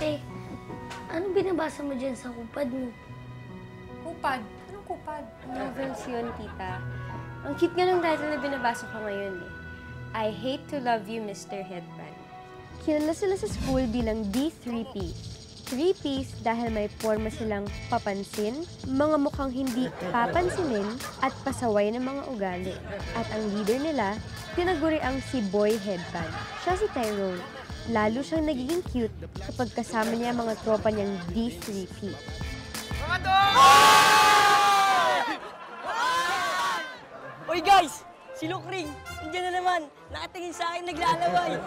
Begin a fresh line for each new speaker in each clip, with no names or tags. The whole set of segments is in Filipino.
Ate, anong binabasa mo dyan sa kupad mo?
Kupad? Anong kupad?
Novels yun, tita. Ang cute nga ng title na binabasa ko ngayon eh. I Hate to Love You, Mr. Headband. Kilala sila sa school bilang D3P. 3Ps dahil may forma silang papansin, mga mukhang hindi papansinin, at pasaway ng mga ugali. At ang leader nila, tinaguri ang si Boy Headband. Siya si Tyrone. Lalo siyang nagiging cute kapag kasama niya ang mga tropa niyang D3P.
Mga dog!
Oy guys! Si Lukring! Nandiyan na naman! Nakatingin sa akin, naglalaway!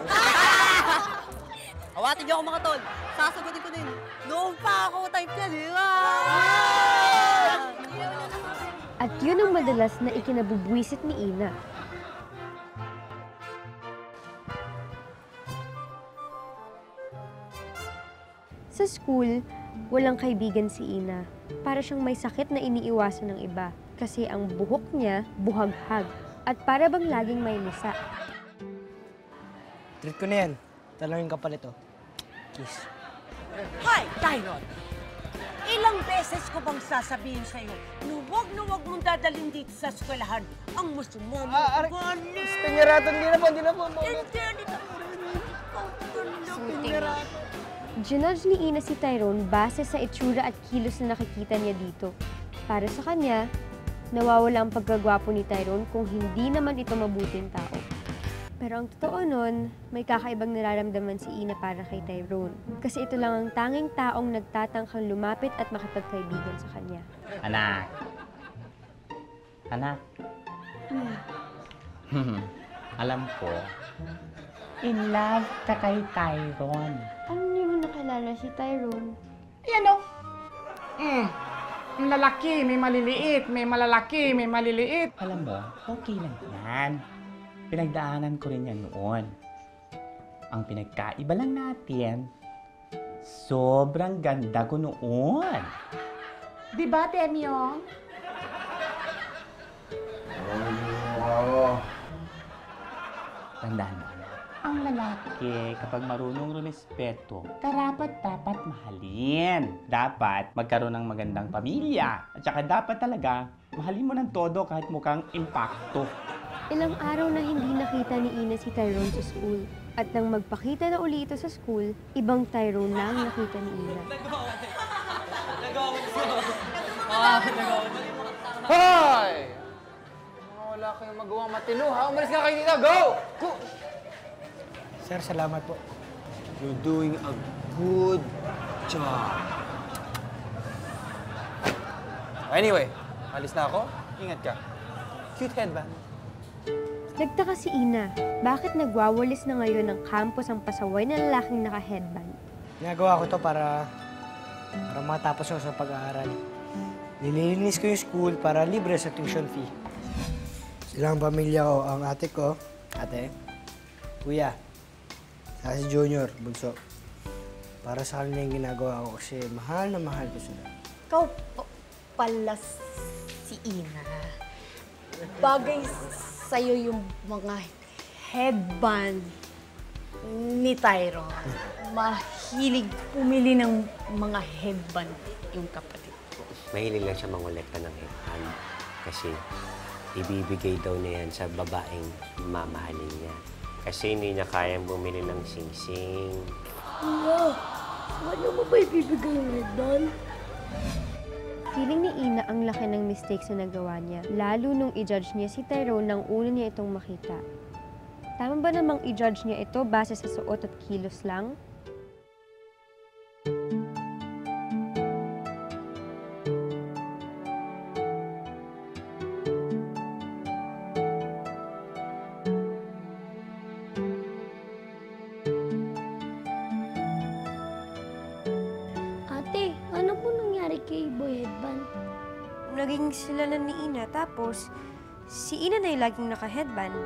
Hawatin niyo ako mga tol! Sasagutin ko din! Noon pa ako type niya, di ba?
At yun ang madalas na ikinabubwisit ni Ina. Sa school, walang kaibigan si Ina. Para siyang may sakit na iniiwasan ng iba. Kasi ang buhok niya, buhaghag. At para bang laging may misa.
Treat ko na yan. Talangin ka pala ito. Kiss.
Hi, Tyron! Ilang beses ko bang sasabihin sa'yo na huwag mong dadalhin dito sa eskwelahan ang musumo mo.
Pinyaratan, hindi na po.
Ginudge ni Ina si Tyrone base sa itsura at kilos na nakikita niya dito. Para sa kanya, nawawala ang pagkagwapo ni Tyrone kung hindi naman ito mabuting tao. Pero ang totoo nun, may kakaibang nararamdaman si Ina para kay Tyrone. Kasi ito lang ang tanging taong nagtatangkang lumapit at makipagkaibigan sa kanya.
Anak. Anak. Alam ko, in love ka kay Tyrone.
Ano niyo mo nakilala si Tyrone?
Ayan o. Ang lalaki, may maliliit. May malalaki, may maliliit.
Alam mo, okay lang yan. Pinagdaanan ko rin yan noon. Ang pinagkaiba lang natin, sobrang ganda ko noon.
Di ba, Temyong?
Tandaan mo, anak. Ang lalaki, kapag marunong rumispeto, dapat mahalin. Dapat magkaroon ng magandang pamilya. At saka dapat talaga, mahalin mo ng todo kahit mukhang impacto.
Ilang araw na hindi nakita ni Ina si Tyrone sa school. At nang magpakita na uli ito sa school, ibang Tyrone na ang nakita ni Ina.
Hoy! Wala kayong magawang matino, ha? Umalis ka kayo dito! Go! Go! Sir, salamat po. You're doing a good job. Anyway, alis na ako. Ingat ka. Cute headband.
Nagtaka si Ina, bakit nagwawalis na ngayon ng campus ang pasaway na lalaking naka-headband?
Ginagawa ko to para matapos ako sa pag-aaral. Nililinis ko yung school para libre sa tuition fee. Silang pamilya ko, ang ate ko, ate, kuya, saka si Junior, bunso. Para sa kanila yung ginagawa ko kasi mahal na mahal ko sila.
Ikaw pala si Ina. Bagay sa'yo yung mga headband ni Tyrone. Mahilig pumili ng mga headband yung kapatid ko.
Mahilig lang siya mangolekta ng headband kasi ibibigay daw niya yan sa babaeng mamahalin niya. Kasi hindi niya kayang bumili ng sing-sing.
Ano mo ba ibibigay yung headband?
Feeling ni Ina ang laki ng mistakes na nagawa niya, lalo nung i-judge niya si Tyrone nang una niya itong makita. Tama ba namang i-judge niya ito base sa suot at kilos lang?
Ate, ano po nangyari kay Boy Headband?
Naging sila na ni Ina, tapos si Ina na yung laging naka-headband.